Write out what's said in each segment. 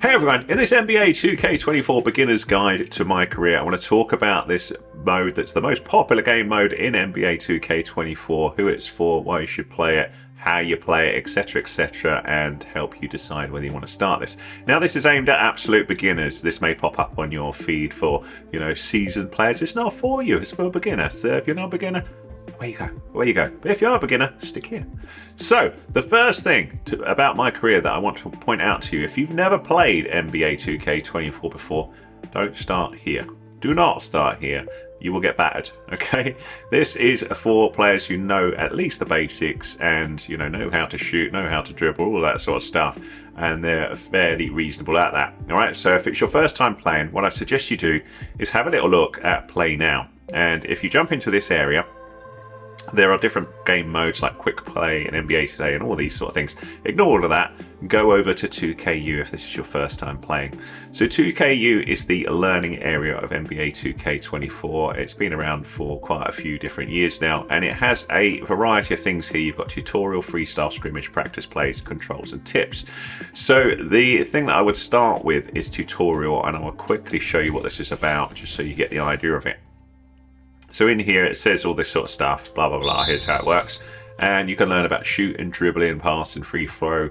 Hey everyone, in this NBA 2K24 beginner's guide to my career, I want to talk about this mode that's the most popular game mode in NBA 2K24, who it's for, why you should play it, how you play it, etc, and help you decide whether you want to start this. Now this is aimed at absolute beginners. This may pop up on your feed for, seasoned players. It's not for you, it's for beginners. So if you're not a beginner, where you go. But if you're a beginner, stick here. So the first thing about my career that I want to point out to you, if you've never played NBA 2K24 before, don't start here. Do not start here. You will get battered. Okay, this is for players who know at least the basics and know how to shoot, know how to dribble, all that sort of stuff, and they're fairly reasonable at that. All right, so if it's your first time playing, what I suggest you do is have a little look at Play Now, and if you jump into this area, there are different game modes like Quick Play and NBA Today and all these sort of things. Ignore all of that. Go over to 2KU if this is your first time playing. So 2KU is the learning area of NBA 2K24. It's been around for quite a few different years now, and it has a variety of things here. You've got tutorial, freestyle, scrimmage, practice plays, controls, and tips. So the thing that I would start with is tutorial, and I will quickly show you what this is about just so you get the idea of it. So in here it says all this sort of stuff, blah blah blah, here's how it works, and you can learn about shooting, dribbling, passing, free throw,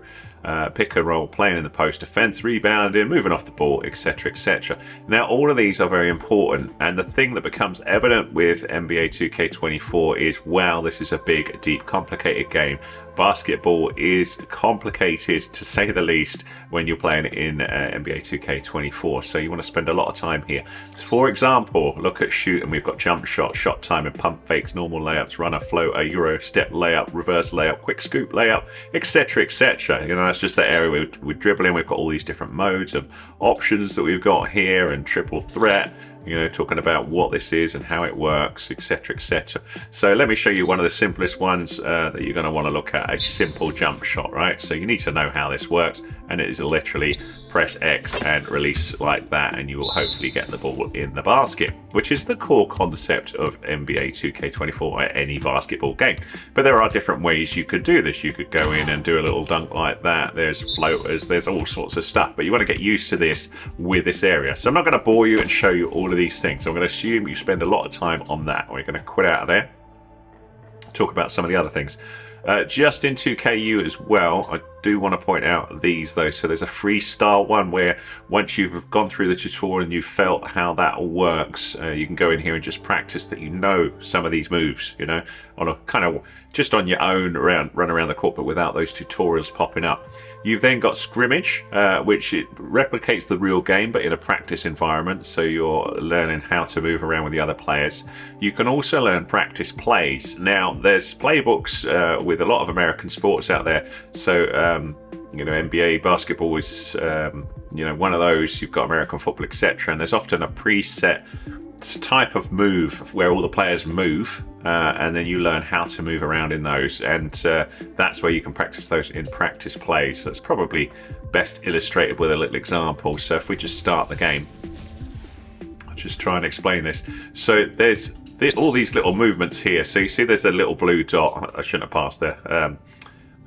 pick and roll, playing in the post, defense, rebounding, moving off the ball, etc. Now all of these are very important, and the thing that becomes evident with NBA 2K24 is, wow, this is a big, deep, complicated game. Basketball is complicated, to say the least, when you're playing in NBA 2K24, so you want to spend a lot of time here. For example, look at shooting. We've got jump shot, shot time, and pump fakes, normal layups, runner, floater, euro step layup, reverse layup, quick scoop layup, etc. That's just the area we're dribbling. We've got all these different modes of options that we've got here, and triple threat, talking about what this is and how it works, etc. So let me show you one of the simplest ones that you're going to want to look at, a simple jump shot, right? So you need to know how this works, and it is literally press X and release like that, and you will hopefully get the ball in the basket, which is the core concept of NBA 2K24 or any basketball game. But there are different ways you could do this. You could go in and do a little dunk like that. There's floaters, there's all sorts of stuff, but you want to get used to this with this area. So I'm not going to bore you and show you all of these things. I'm going to assume you spend a lot of time on that. We're going to quit out of there, talk about some of the other things. Just in 2KU as well, I do want to point out these though. So there's a freestyle one where once you've gone through the tutorial and you've felt how that works, you can go in here and just practice that some of these moves, on a kind of just on your own, run around the court, but without those tutorials popping up. You've then got scrimmage, which it replicates the real game, but in a practice environment. So you're learning how to move around with the other players. You can also learn practice plays. Now, there's playbooks with a lot of American sports out there. So, NBA basketball is, one of those. You've got American football, etc. And there's often a preset type of move where all the players move, and then you learn how to move around in those, and that's where you can practice those in practice plays. So it's probably best illustrated with a little example. So if we just start the game, I'll just try and explain this. So there's all these little movements here. So you see there's a little blue dot. I shouldn't have passed there.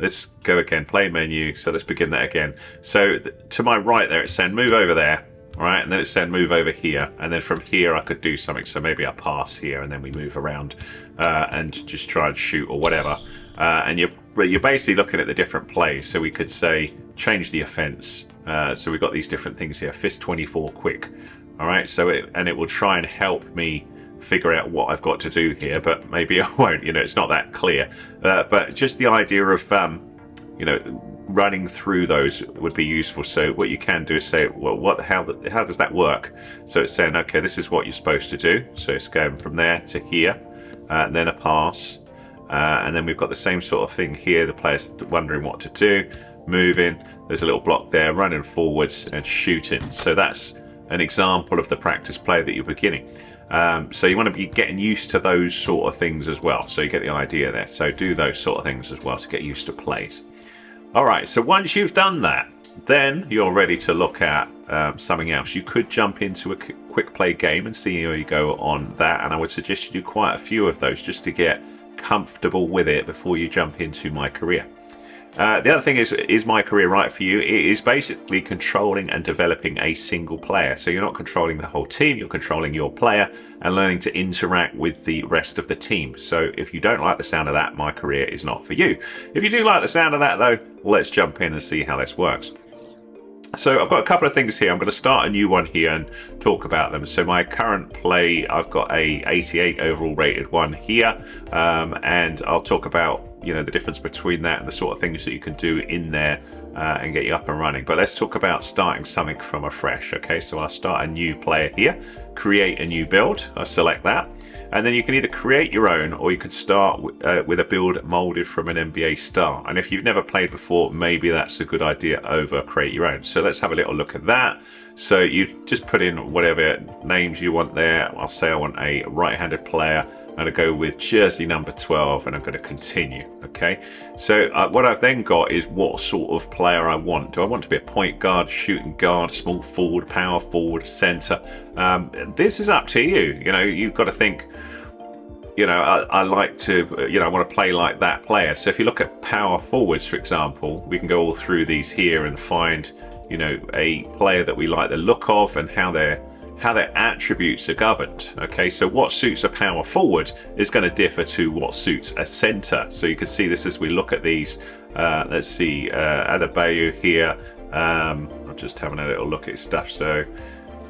Let's go again, play menu. So let's begin that again. So to my right there, it's saying move over there. All right, and then it's saying move over here, and then from here I could do something. So maybe I pass here, and then we move around and just try and shoot or whatever. And you're basically looking at the different plays. So we could say change the offense. So we've got these different things here. Fist 24 quick. All right, so it will try and help me figure out what I've got to do here, but maybe I won't. It's not that clear. But just the idea of running through those would be useful. So what you can do is say, well, how does that work? So it's saying, okay, this is what you're supposed to do. So it's going from there to here, and then a pass, and then we've got the same sort of thing here. The player's wondering what to do, moving. There's a little block there, running forwards and shooting. So that's an example of the practice play that you're beginning. So you want to be getting used to those sort of things as well. So you get the idea there. So do those sort of things as well to get used to plays. All right, so once you've done that, then you're ready to look at something else. You could jump into a quick play game and see how you go on that, and I would suggest you do quite a few of those just to get comfortable with it before you jump into my career. The other thing is my career right for you? It is basically controlling and developing a single player. So you're not controlling the whole team, you're controlling your player and learning to interact with the rest of the team. So if you don't like the sound of that, my career is not for you. If you do like the sound of that though, let's jump in and see how this works. So I've got a couple of things here. I'm going to start a new one here and talk about them. So my current play, I've got a 88 overall rated one here, and I'll talk about the difference between that and the sort of things that you can do in there and get you up and running. But let's talk about starting something from afresh. Okay, so I'll start a new player here, create a new build. I'll select that. And then you can either create your own or you could start with a build molded from an NBA star. And if you've never played before, maybe that's a good idea over create your own. So let's have a little look at that. So you just put in whatever names you want there. I'll say I want a right-handed player. I'm going to go with jersey number 12 and I'm going to continue. Okay, so what I've then got is what sort of player I want. Do I want to be a point guard, shooting guard, small forward, power forward, center? This is up to you. You've got to think, I like to, I want to play like that player. So if you look at power forwards, for example, we can go all through these here and find, a player that we like the look of and how their attributes are governed. Okay, so what suits a power forward is going to differ to what suits a center. So you can see this as we look at these. Let's see, Adebayo here. I'm just having a little look at stuff. So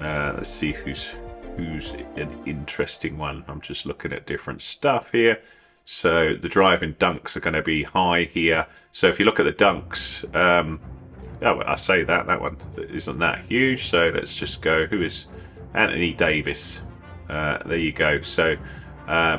let's see who's an interesting one. I'm just looking at different stuff here. So the driving dunks are going to be high here. So if you look at the dunks, I say that one isn't that huge. So let's just go. Who is Anthony Davis? There you go. So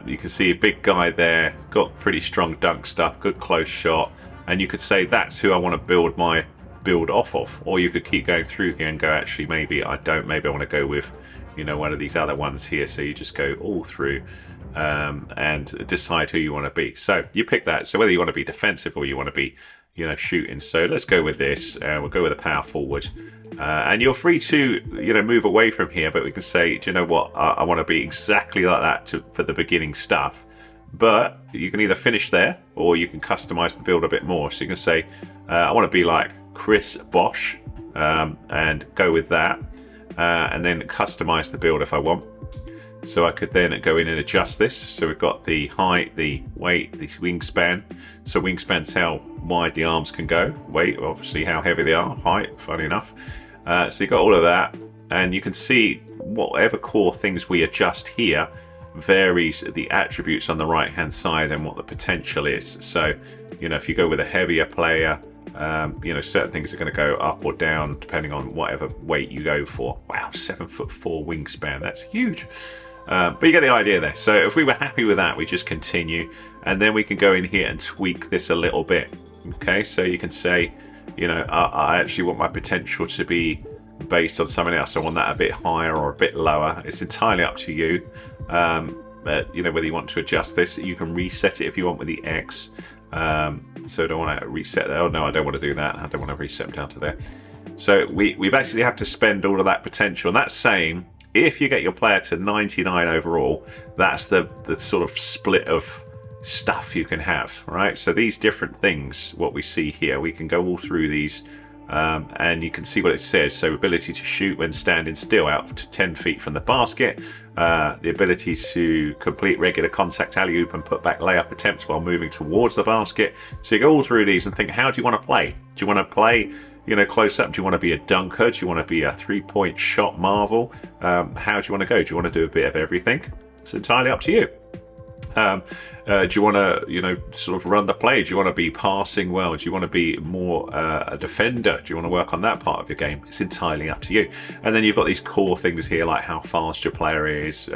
you can see a big guy there, got pretty strong dunk stuff, good close shot, and you could say that's who I want to build my build off of. Or you could keep going through here and go, actually, maybe I don't. Maybe I want to go with one of these other ones here. So you just go all through and decide who you want to be. So you pick that. So whether you want to be defensive or you want to be shooting. So let's go with this. We'll go with a power forward. And you're free to move away from here, but we can say, do you know what, I want to be exactly like that for the beginning stuff. But you can either finish there or you can customize the build a bit more. So you can say I want to be like Chris Bosh and go with that, and then customize the build if I want. So I could then go in and adjust this. So we've got the height, the weight, the wingspan. So wingspan's how wide the arms can go. Weight, obviously how heavy they are. Height, funny enough. So you've got all of that. And you can see whatever core things we adjust here varies the attributes on the right hand side and what the potential is. So, if you go with a heavier player, certain things are going to go up or down depending on whatever weight you go for. Wow, 7'4" wingspan. That's huge. But you get the idea there. So if we were happy with that, we just continue, and then we can go in here and tweak this a little bit. Okay, so you can say, I actually want my potential to be based on something else. I want that a bit higher or a bit lower. It's entirely up to you. Whether you want to adjust this, you can reset it if you want with the X. So I don't want to reset that. Oh no, I don't want to do that. I don't want to reset them down to there. So we basically have to spend all of that potential. And that's saying if you get your player to 99 overall, that's the sort of split of stuff you can have, right? So these different things, what we see here, we can go all through these and you can see what it says. So ability to shoot when standing still out to 10 feet from the basket, the ability to complete regular contact alley-oop and put back layup attempts while moving towards the basket. So you go all through these and think, how do you want to play? Do you want to play close up? Do you want to be a dunker? Do you want to be a three-point shot marvel? How do you want to go? Do you want to do a bit of everything? It's entirely up to you. Do you want to, sort of run the play? Do you want to be passing well? Do you want to be more a defender? Do you want to work on that part of your game? It's entirely up to you. And then you've got these core things here, like how fast your player is,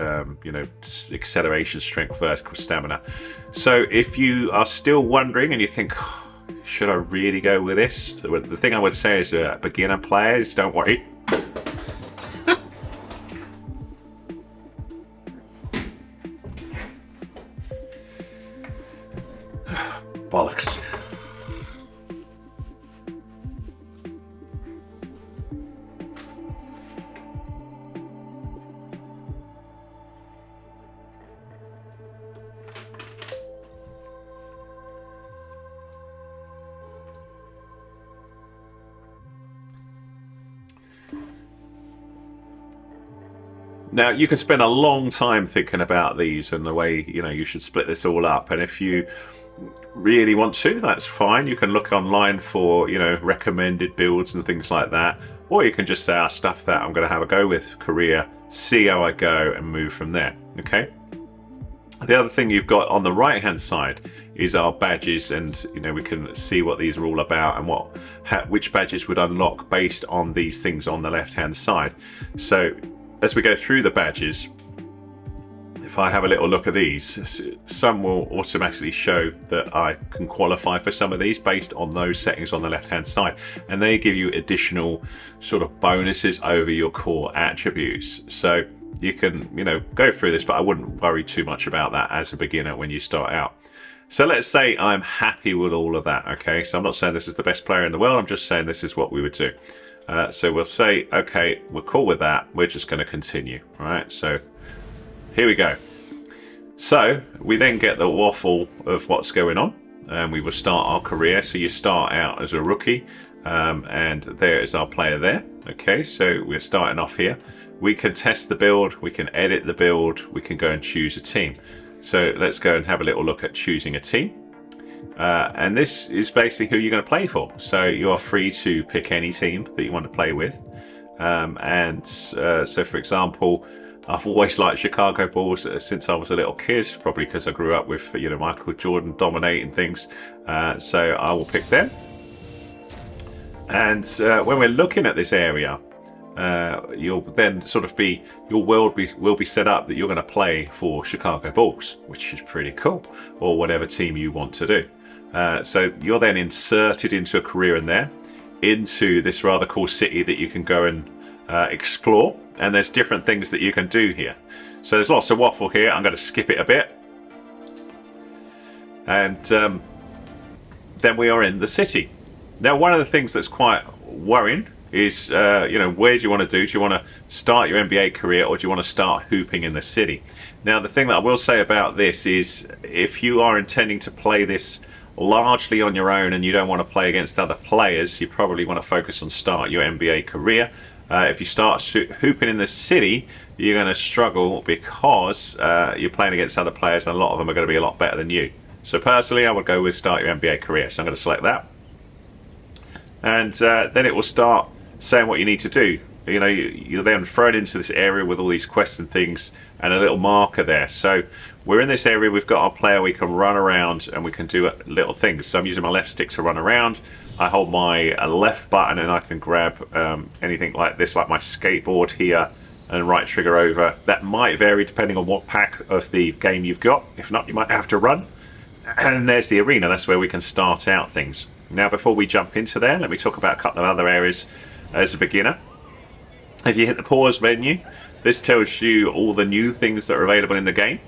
acceleration, strength, vertical, stamina. So if you are still wondering and you think, should I really go with this? The thing I would say is beginner players, don't worry. Bollocks. Now, you can spend a long time thinking about these and the way, you should split this all up. And if you really want to, that's fine. You can look online for, recommended builds and things like that. Or you can just say, stuff that I'm going to have a go with career, see how I go and move from there. Okay. The other thing you've got on the right hand side is our badges, and we can see what these are all about and which badges would unlock based on these things on the left hand side. So as we go through the badges, if I have a little look at these, some will automatically show that I can qualify for some of these based on those settings on the left hand side, and they give you additional sort of bonuses over your core attributes. So you can go through this, but I wouldn't worry too much about that as a beginner when you start out. So let's say I'm happy with all of that. Okay, so I'm not saying this is the best player in the world, I'm just saying this is what we would do. So we'll say, okay, we're cool with that, we're just going to continue. All right, so here we go. So we then get the waffle of what's going on, and we will start our career. So you start out as a rookie, and there is our player there. Okay, so we're starting off here. We can test the build, we can edit the build, we can go and choose a team. So let's go and have a little look at choosing a team. And this is basically who you're going to play for. So you are free to pick any team that you want to play with. So for example, I've always liked Chicago Bulls since I was a little kid, probably because I grew up with Michael Jordan dominating things. So I will pick them. And when we're looking at this area, you'll then sort of your world will be set up that you're going to play for Chicago Bulls, which is pretty cool, or whatever team you want to do. So you're then inserted into a career in there, into this rather cool city that you can go and explore, and there's different things that you can do here. So there's lots of waffle here. I'm going to skip it a bit, and then we are in the city. Now, one of the things that's quite worrying is, where do you want to do? Do you want to start your NBA career, or do you want to start hooping in the city? Now, the thing that I will say about this is, if you are intending to play this largely on your own and you don't want to play against other players, you probably want to focus on start your NBA career. If you start hooping in the city, you're going to struggle because you're playing against other players, and a lot of them are going to be a lot better than you. So personally, I would go with start your NBA career. So I'm going to select that. And then it will start saying what you need to do. You're then thrown into this area with all these quests and things, and a little marker there. So we're in this area, we've got our player, we can run around and we can do little things. So I'm using my left stick to run around. I hold my left button and I can grab anything like this, like my skateboard here, and right trigger over. That might vary depending on what pack of the game you've got. If not, you might have to run. And there's the arena, that's where we can start out things. Now, before we jump into there, let me talk about a couple of other areas as a beginner. If you hit the pause menu, this tells you all the new things that are available in the game.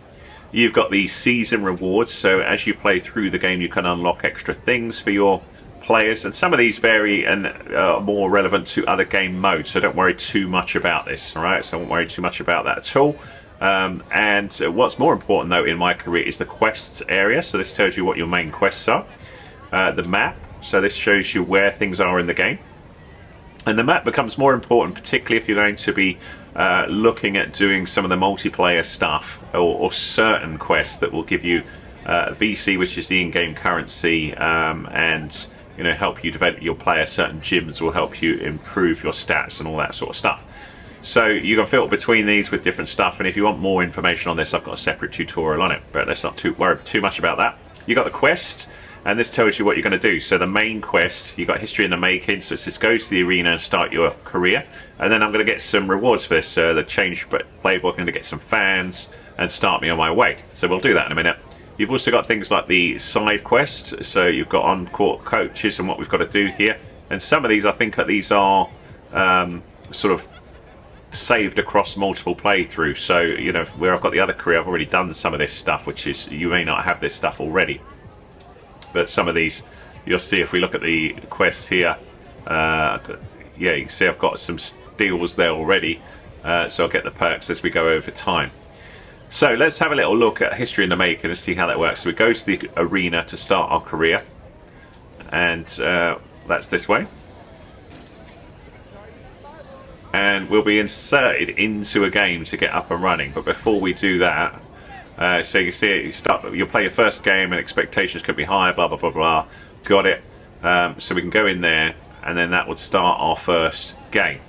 You've got the season rewards, so as you play through the game you can unlock extra things for your players, and some of these vary and are more relevant to other game modes, so don't worry too much about this. Alright, so I won't worry too much about that at all. And what's more important though in MyCAREER is the quests area, so this tells you what your main quests are. The map, so this shows you where things are in the game. And the map becomes more important, particularly if you're going to be looking at doing some of the multiplayer stuff, or certain quests that will give you VC, which is the in-game currency, and help you develop your player. Certain gyms will help you improve your stats and all that sort of stuff. So you can filter between these with different stuff, and if you want more information on this, I've got a separate tutorial on it, but let's not worry too much about that. You got the quests, and this tells you what you're going to do. So the main quest, you've got history in the making, so it says go to the arena and start your career. And then I'm going to get some rewards for this. The change playbook, I'm going to get some fans and start me on my way. So we'll do that in a minute. You've also got things like the side quest. So you've got on-court coaches and what we've got to do here. And some of these, I think these are sort of saved across multiple playthroughs. So, where I've got the other career, I've already done some of this stuff, which is, you may not have this stuff already. But some of these, you'll see if we look at the quests here, yeah, you can see I've got some deals there already, so I'll get the perks as we go over time. So let's have a little look at history in the making and see how that works. So we go to the arena to start our career, and that's this way. and we'll be inserted into a game to get up and running. But before we do that, so you see, you'll play your first game and expectations could be high, blah blah blah blah. Got it. So we can go in there, and then that would start our first game.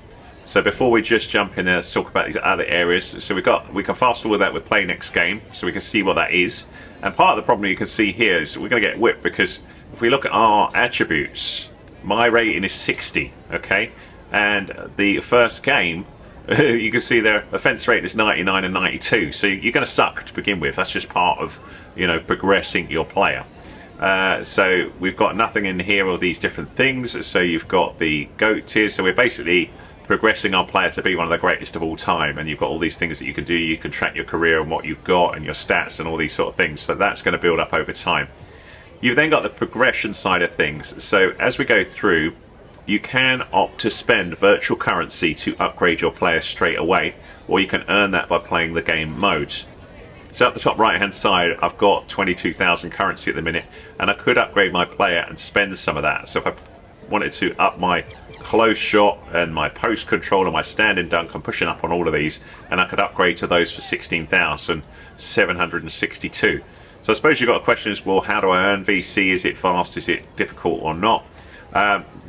So before we just jump in there, let's talk about these other areas. So we can fast forward that with play next game, so we can see what that is. And part of the problem you can see here is we're going to get whipped, because if we look at our attributes, my rating is 60, okay? And the first game, you can see their offense rate is 99 and 92. So you're going to suck to begin with. That's just part of, you know, progressing your player. So we've got nothing in here of these different things. So you've got the GOAT tiers. So we're basically progressing our player to be one of the greatest of all time, and you've got all these things that you can do. You can track your career and what you've got and your stats and all these sort of things, so that's going to build up over time. You've then got the progression side of things. So as we go through, you can opt to spend virtual currency to upgrade your player straight away, or you can earn that by playing the game modes. So at the top right hand side, I've got 22,000 currency at the minute, and I could upgrade my player and spend some of that. So if I wanted to up my close shot and my post control and my standing dunk, I'm pushing up on all of these, and I could upgrade to those for 16,762. So I suppose you've got a question is, well, how do I earn VC? Is it fast? Is it difficult or not?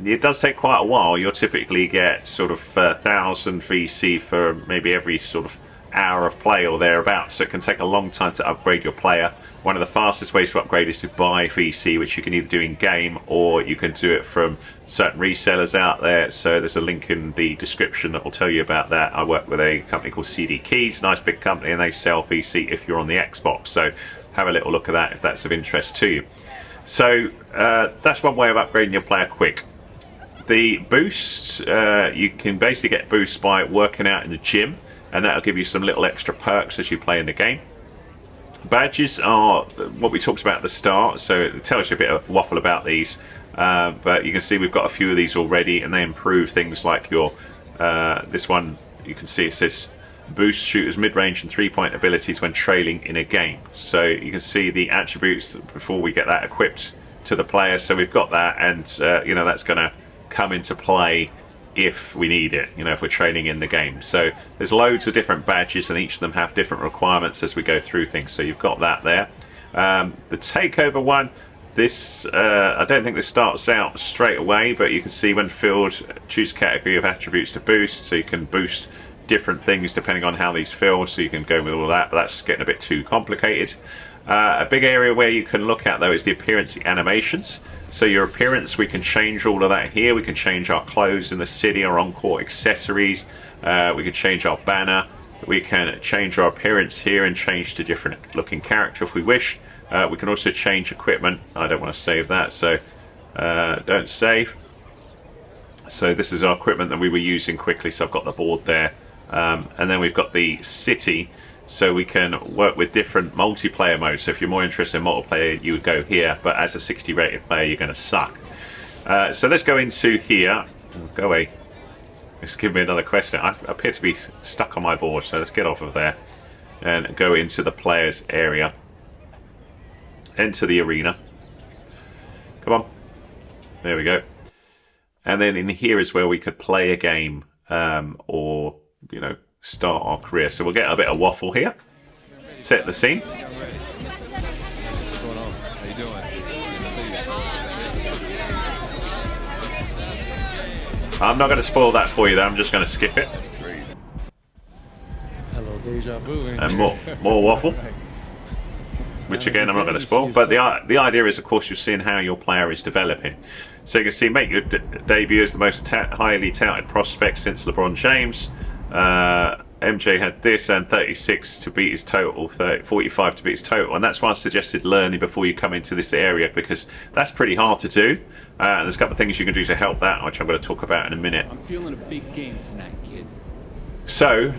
It does take quite a while. You'll typically get sort of 1,000 VC for maybe every sort of hour of play or thereabouts, so it can take a long time to upgrade your player. One of the fastest ways to upgrade is to buy VC, which you can either do in game or you can do it from certain resellers out there. So there's a link in the description that will tell you about that. I work with a company called CD Keys, nice big company, and they sell VC if you're on the Xbox, so have a little look at that if that's of interest to you. So that's one way of upgrading your player quick. The boosts, you can basically get boosts by working out in the gym, and that'll give you some little extra perks as you play in the game. Badges are what we talked about at the start, so it tells you a bit of waffle about these, but you can see we've got a few of these already, and they improve things like your this one. You can see it says boost shooters mid-range and three-point abilities when trailing in a game. So you can see the attributes before we get that equipped to the player. So we've got that, and you know, that's going to come into play if we need it, you know, if we're training in the game. So there's loads of different badges, and each of them have different requirements as we go through things. So you've got that there. The takeover one, this I don't think this starts out straight away, but you can see when filled, choose a category of attributes to boost, so you can boost different things depending on how these fill, so you can go with all of that, but that's getting a bit too complicated. A big area where you can look at though is the appearance animations. So your appearance, we can change all of that here. We can change our clothes in the city, our on-court accessories, we can change our banner, we can change our appearance here and change to different looking character if we wish. We can also change equipment. I don't want to save that, so don't save. So this is our equipment that we were using quickly, so I've got the board there. And then we've got the city, so we can work with different multiplayer modes. So if you're more interested in multiplayer, you would go here, but as a 60 rated player, you're going to suck. So let's go into here. Go away. Let's give me another question. I appear to be stuck on my board, so let's get off of there and go into the players area. Enter the arena. Come on. There we go. And then in here is where we could play a game, or, you know, start our career. So we'll get a bit of waffle here. Set the scene. What's going on? How you doing? I'm not going to spoil that for you though, I'm just going to skip it. Great. Hello, deja vu. And more waffle. Which again I'm not going to spoil, but the idea is, of course, you're seeing how your player is developing. So you can see, make your debut as the most highly touted prospect since LeBron James. MJ had this, and 36 to beat his total, 45 to beat his total, and that's why I suggested learning before you come into this area, because that's pretty hard to do. There's a couple of things you can do to help that, which I'm going to talk about in a minute. I'm feeling a big game tonight, kid. So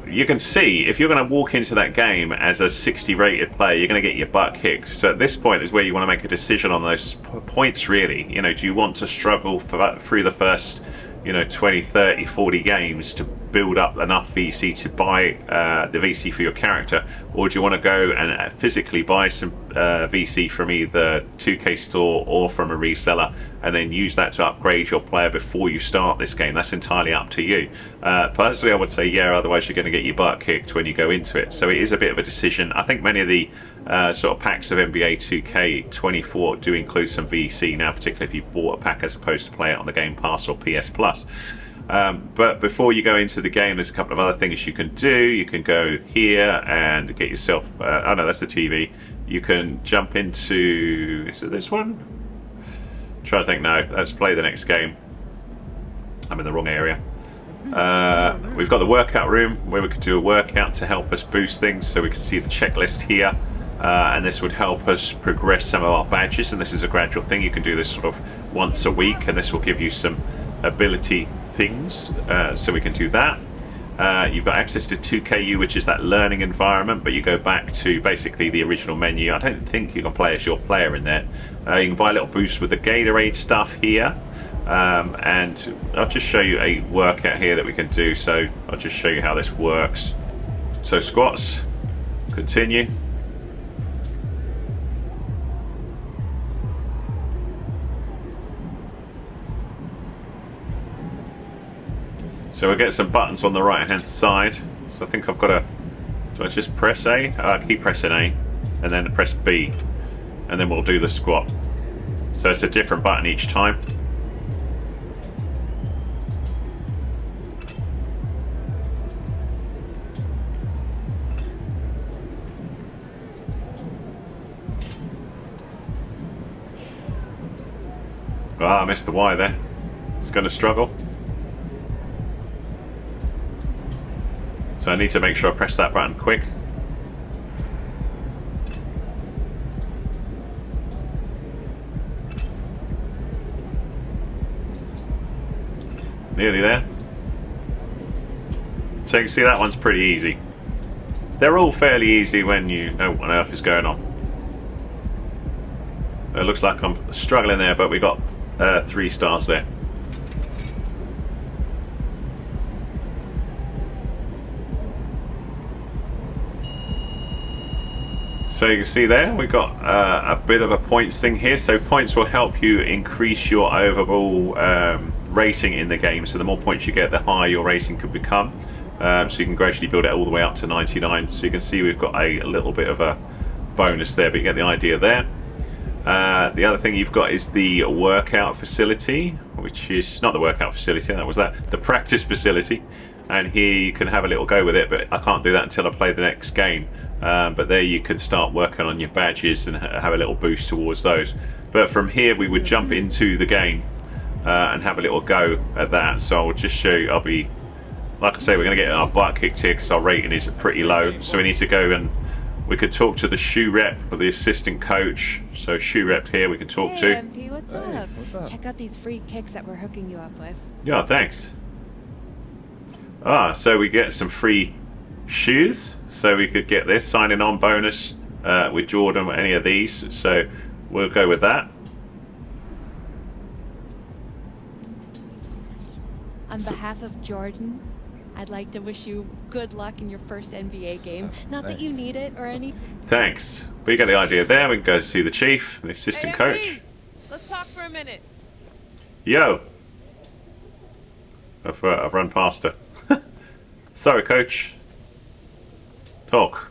you can see, if you're going to walk into that game as a 60 rated player, you're going to get your butt kicked. So at this point is where you want to make a decision on those points, really. You know, do you want to struggle through the first, you know, 20, 30, 40 games to build up enough VC to buy the VC for your character, or do you want to go and physically buy some VC from either 2K store or from a reseller, and then use that to upgrade your player before you start this game? That's entirely up to you. Personally, I would say yeah, otherwise you're going to get your butt kicked when you go into it. So it is a bit of a decision. I think many of the sort of packs of NBA 2K24 do include some VC now, particularly if you bought a pack as opposed to play it on the Game Pass or PS Plus. But before you go into the game, there's a couple of other things you can do. You can go here and get yourself oh no, that's the TV. You can jump into, is it this one? I'm trying to think. No, let's play the next game. I'm in the wrong area. We've got the workout room where we could do a workout to help us boost things, so we can see the checklist here, and this would help us progress some of our badges, and this is a gradual thing. You can do this sort of once a week, and this will give you some ability things, so we can do that. You've got access to 2KU, which is that learning environment, but you go back to basically the original menu. I don't think you can play as your player in there. You can buy a little boost with the Gatorade stuff here, and I'll just show you a workout here that we can do. So I'll just show you how this works. So squats, continue. So we'll get some buttons on the right hand side. So I think I've got to, do I just press A? I keep pressing A and then press B, and then we'll do the squat. So it's a different button each time. Ah, I missed the Y there. It's going to struggle. So I need to make sure I press that button quick. Nearly there. So you can see that one's pretty easy. They're all fairly easy when you know what on earth is going on. It looks like I'm struggling there, but we got 3 stars there. So you can see there we've got a bit of a points thing here. So points will help you increase your overall rating in the game. So the more points you get, the higher your rating could become. So you can gradually build it all the way up to 99. So you can see we've got a little bit of a bonus there, but you get the idea there. The other thing you've got is the workout facility, which is not the workout facility, the practice facility. And here you can have a little go with it, but I can't do that until I play the next game. But there you can start working on your badges and have a little boost towards those. But from here we would jump into the game and have a little go at that. So I'll just show you, like I say, we're going to get our butt kicked here because our rating is pretty low. So we need to go and we could talk to the shoe rep or the assistant coach. So shoe rep here we can talk to. Hey, MP, what's up? What's up? Check out these free kicks that we're hooking you up with. Yeah, thanks. So we get some free shoes. So we could get this signing on bonus with Jordan or any of these. So we'll go with that. On behalf of Jordan, I'd like to wish you good luck in your first NBA game. Not that you need it or anything. Thanks. But you get the idea there. We can go see the chief, the assistant coach. MP, let's talk for a minute. Yo. I've run past her. Sorry, coach. Talk.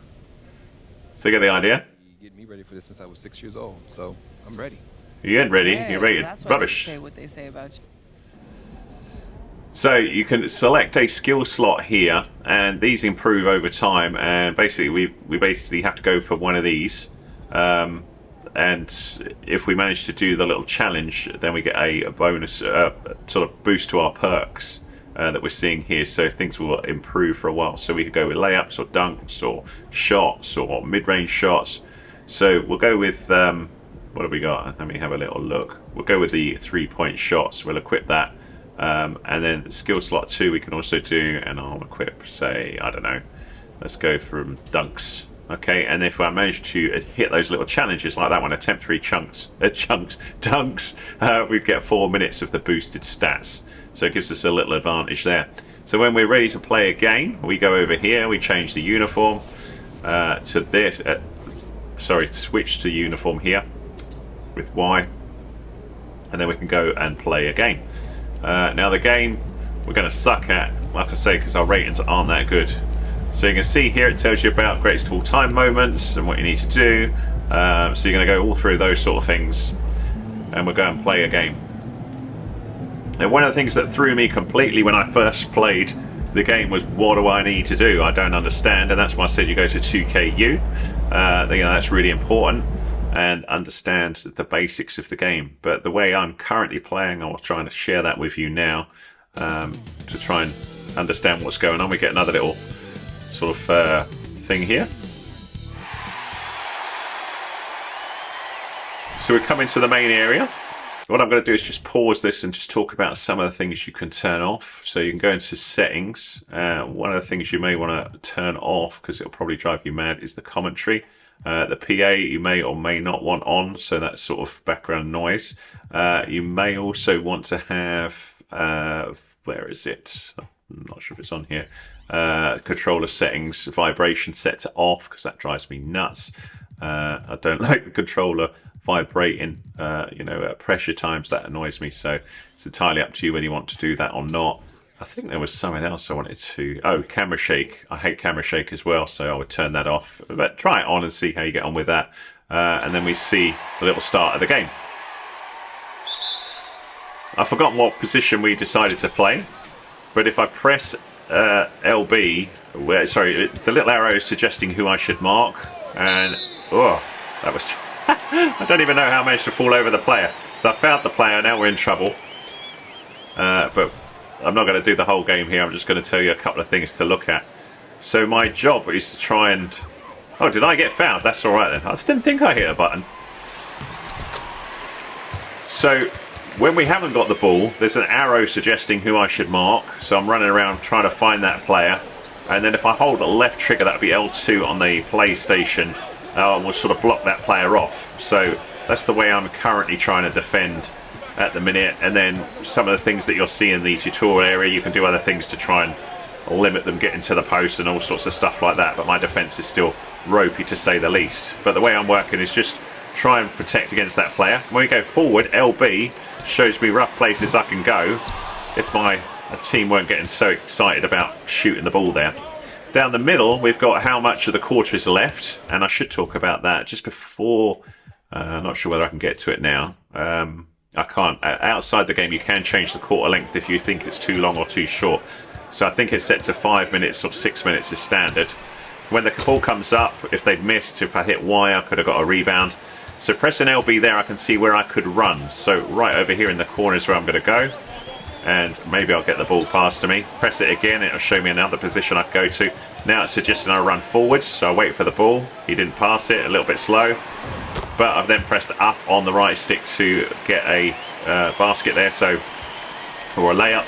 So you get the idea? You get me ready for this since I was 6 years old, so I'm ready. You ain't ready. Hey, You're rated that's why rubbish. They say what they say about you. So you can select a skill slot here, and these improve over time. And basically, we basically have to go for one of these. And if we manage to do the little challenge, then we get a bonus sort of boost to our perks that we're seeing here. So things will improve for a while. So we could go with layups or dunks or shots or mid-range shots. So we'll go with what have we got? Let me have a little look. We'll go with the 3-point shots. We'll equip that. And then skill slot 2 we can also do, and I'll equip, say, I don't know, let's go from dunks. Okay, and if I manage to hit those little challenges like that one, attempt 3 dunks, we'd get 4 minutes of the boosted stats. So it gives us a little advantage there. So when we're ready to play a game, we go over here, we change the uniform to this. Switch to uniform here with Y, and then we can go and play a game. Now the game we're going to suck at, like I say, because our ratings aren't that good. So you can see here it tells you about greatest of all time moments and what you need to do. So you're going to go all through those sort of things, and we'll go and play a game. And one of the things that threw me completely when I first played the game was, what do I need to do? I don't understand, and that's why I said you go to 2KU. You know, that's really important, and understand the basics of the game. But the way I'm currently playing, I was trying to share that with you now, to try and understand what's going on. We get another little sort of thing here. So we're coming to the main area. What I'm going to do is just pause this and just talk about some of the things you can turn off. So you can go into settings. One of the things you may want to turn off, because it'll probably drive you mad, is the commentary. The PA you may or may not want on, so that's sort of background noise. You may also want to have, where is it? I'm not sure if it's on here. Controller settings, vibration set to off, because that drives me nuts. I don't like the controller vibrating, at pressure times. That annoys me. So it's entirely up to you whether you want to do that or not. I think there was something else I wanted to... Oh, camera shake. I hate camera shake as well, so I would turn that off. But try it on and see how you get on with that. And then we see the little start of the game. I've forgotten what position we decided to play, but if I press LB, the little arrow is suggesting who I should mark, and that was... I don't even know how I managed to fall over the player. So I found the player, now we're in trouble. But I'm not going to do the whole game here, I'm just going to tell you a couple of things to look at. So my job is to try and... Oh, did I get fouled? That's alright then. I didn't think I hit a button. So when we haven't got the ball, there's an arrow suggesting who I should mark. So I'm running around trying to find that player. And then if I hold the left trigger, that would be L2 on the PlayStation, we'll sort of block that player off. So that's the way I'm currently trying to defend at the minute. And then some of the things that you'll see in the tutorial area, you can do other things to try and limit them getting to the post and all sorts of stuff like that. But my defense is still ropey, to say the least. But the way I'm working is just try and protect against that player. When we go forward, LB shows me rough places I can go if my team weren't getting so excited about shooting the ball there. Down the middle, we've got how much of the quarter is left, and I should talk about that just before. I'm not sure whether I can get to it now. I can't. Outside the game, you can change the quarter length if you think it's too long or too short. So I think it's set to 5 minutes or 6 minutes is standard. When the ball comes up, if they'd missed, if I hit Y, I could have got a rebound. So pressing LB there, I can see where I could run. So right over here in the corner is where I'm going to go. And maybe I'll get the ball past to me. Press it again, it'll show me another position I can go to. Now it's suggesting I run forwards, so I wait for the ball. He didn't pass it, a little bit slow. But I've then pressed up on the right stick to get a basket there, or a layup.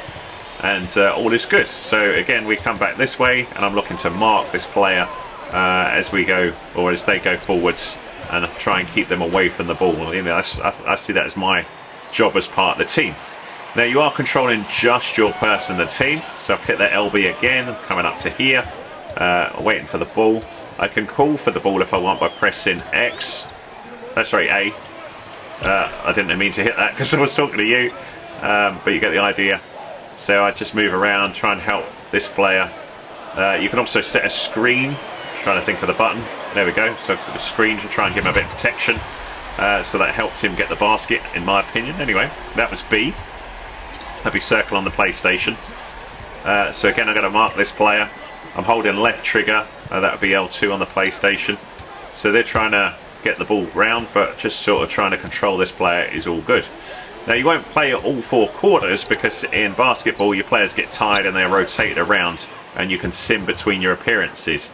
And all is good. So again, we come back this way, and I'm looking to mark this player as we go, or as they go forwards, and try and keep them away from the ball. You know, I see that as my job as part of the team. Now you are controlling just your person, the team. So I've hit that LB again, coming up to here, waiting for the ball. I can call for the ball if I want by pressing X. Sorry, A. I didn't mean to hit that because I was talking to you, but you get the idea. So I just move around, try and help this player. You can also set a screen. Trying to think of the button. There we go. So the screen to try and give him a bit of protection. So that helped him get the basket, in my opinion. Anyway, that was B. That'd be circle on the PlayStation. So again, I'm going to mark this player. I'm holding left trigger. That would be L2 on the PlayStation. So they're trying to get the ball round, but just sort of trying to control this player is all good. Now you won't play all 4 quarters because in basketball your players get tired and they're rotated around and you can sim between your appearances.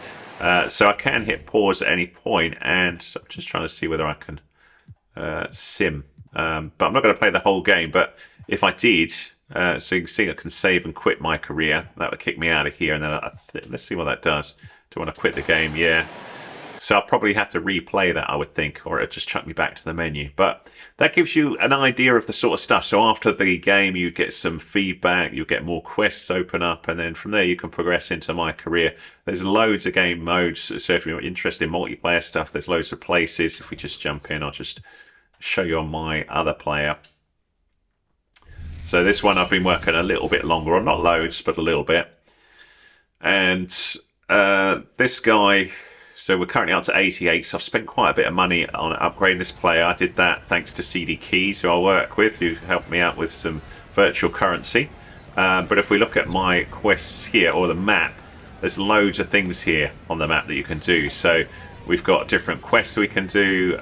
So I can hit pause at any point, and I'm just trying to see whether I can sim. But I'm not going to play the whole game, but if I did, so you can see I can save and quit my career. That would kick me out of here, and then let's see what that does. Do I want to quit the game? Yeah. So I'll probably have to replay that, I would think, or it'll just chuck me back to the menu. But that gives you an idea of the sort of stuff. So after the game, you get some feedback, you get more quests open up, and then from there you can progress into My Career. There's loads of game modes. So if you're interested in multiplayer stuff, there's loads of places. If we just jump in, I'll just show you on my other player. So this one I've been working a little bit longer on, not loads, but a little bit. And this guy, so we're currently up to 88, so I've spent quite a bit of money on upgrading this player. I did that thanks to CD Keys, who I work with, who helped me out with some virtual currency. But if we look at my quests here, or the map, there's loads of things here on the map that you can do. So we've got different quests we can do,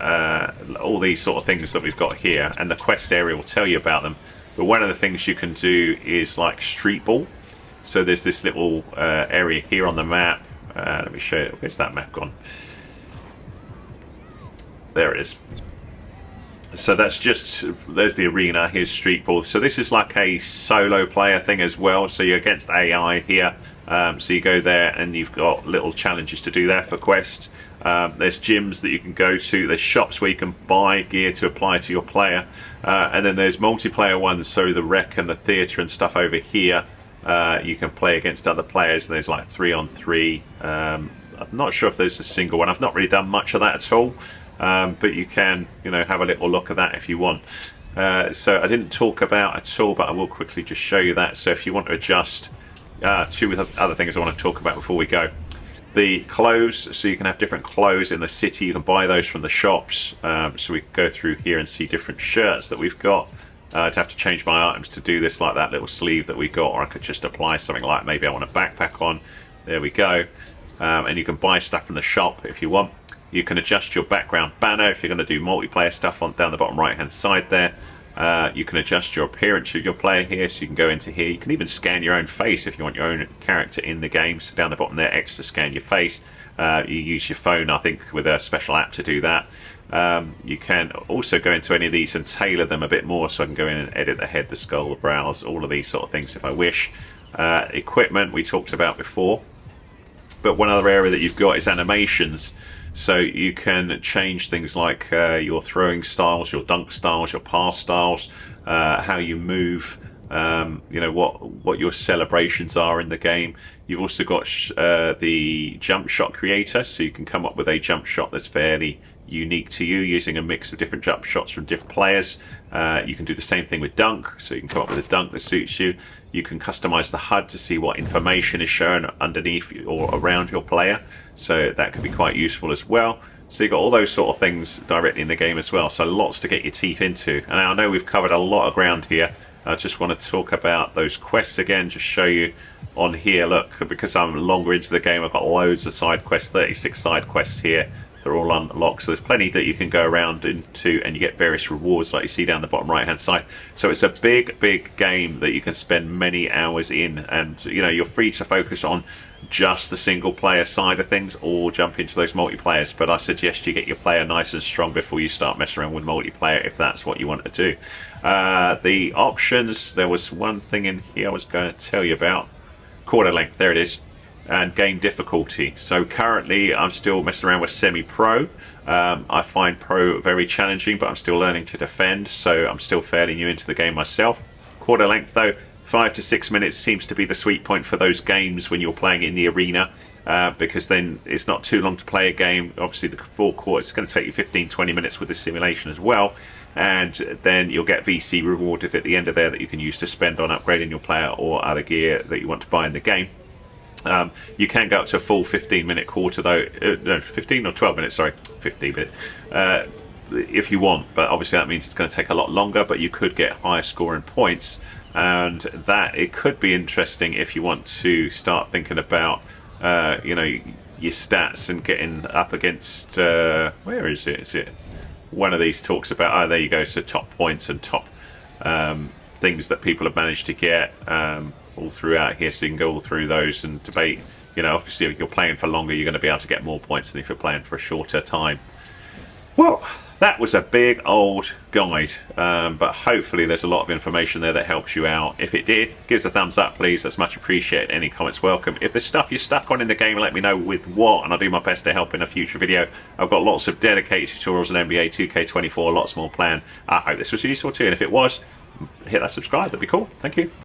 all these sort of things that we've got here, and the quest area will tell you about them. But one of the things you can do is like street ball. So there's this little area here on the map. Let me show you. Where's that map gone? There it is. So that's just, there's the arena. Here's street ball. So this is like a solo player thing as well. So you're against AI here. So you go there and you've got little challenges to do there for quests. There's gyms that you can go to. There's shops where you can buy gear to apply to your player. And then there's multiplayer ones. So the rec and the theatre and stuff over here. You can play against other players, and there's like 3-on-3. I'm not sure if there's a single one. I've not really done much of that at all, but you can, have a little look at that if you want. So I didn't talk about at all, but I will quickly just show you that. So if you want to adjust, two other things I want to talk about before we go. The clothes, so you can have different clothes in the city. You can buy those from the shops. So we can go through here and see different shirts that we've got. I'd have to change my items to do this, like that little sleeve that we got, or I could just apply something like, maybe I want a backpack on. There we go. And you can buy stuff from the shop if you want. You can adjust your background banner if you're going to do multiplayer stuff on down the bottom right hand side there. You can adjust your appearance of your player here, so you can go into here. You can even scan your own face if you want your own character in the game. So down the bottom there, X to scan your face. You use your phone, I think, with a special app to do that. You can also go into any of these and tailor them a bit more, so I can go in and edit the head, the skull, the brows, all of these sort of things if I wish. Equipment we talked about before, but one other area that you've got is animations. So you can change things like your throwing styles, your dunk styles, your pass styles, how you move, what your celebrations are in the game. You've also got the jump shot creator, so you can come up with a jump shot that's fairly unique to you using a mix of different jump shots from different players. You can do the same thing with dunk, so you can come up with a dunk that suits you. You can customize the HUD to see what information is shown underneath or around your player, so that can be quite useful as well. So you've got all those sort of things directly in the game as well, so lots to get your teeth into. And I know we've covered a lot of ground here. I just want to talk about those quests again, just show you on here. Look, because I'm longer into the game, I've got loads of side quests, 36 side quests here. They're all unlocked, so there's plenty that you can go around into, and you get various rewards like you see down the bottom right hand side. So it's a big game that you can spend many hours in, and you're free to focus on just the single player side of things or jump into those multiplayers, but I suggest you get your player nice and strong before you start messing around with multiplayer, if that's what you want to do. The options, there was one thing in here I was going to tell you about. Quarter length, there it is. And game difficulty. So currently I'm still messing around with semi-pro. I find pro very challenging, but I'm still learning to defend, so I'm still fairly new into the game myself. Quarter length though, 5 to 6 minutes seems to be the sweet point for those games when you're playing in the arena, because then it's not too long to play a game. Obviously the full quarter is going to take you 15-20 minutes with the simulation as well, and then you'll get VC rewarded at the end of there that you can use to spend on upgrading your player or other gear that you want to buy in the game. You can go up to a full 15-minute quarter though, no, 15 or 12 minutes, sorry, 15 minutes, if you want, but obviously that means it's going to take a lot longer, but you could get higher scoring points, and that it could be interesting if you want to start thinking about, your stats and getting up against, where is it? Is it one of these talks about, there you go, so top points and top things that people have managed to get, all throughout here, so you can go all through those and debate. Obviously if you're playing for longer, you're going to be able to get more points than if you're playing for a shorter time. Well, That was a big old guide, but hopefully there's a lot of information there that helps you out. If it did, give us a thumbs up, please. That's much appreciated. Any comments welcome. If there's stuff you're stuck on in the game, let me know with what, and I'll do my best to help in a future video. I've got lots of dedicated tutorials on NBA 2K24, lots more planned. I hope this was useful too, and if it was, hit that subscribe. That'd be cool. Thank you.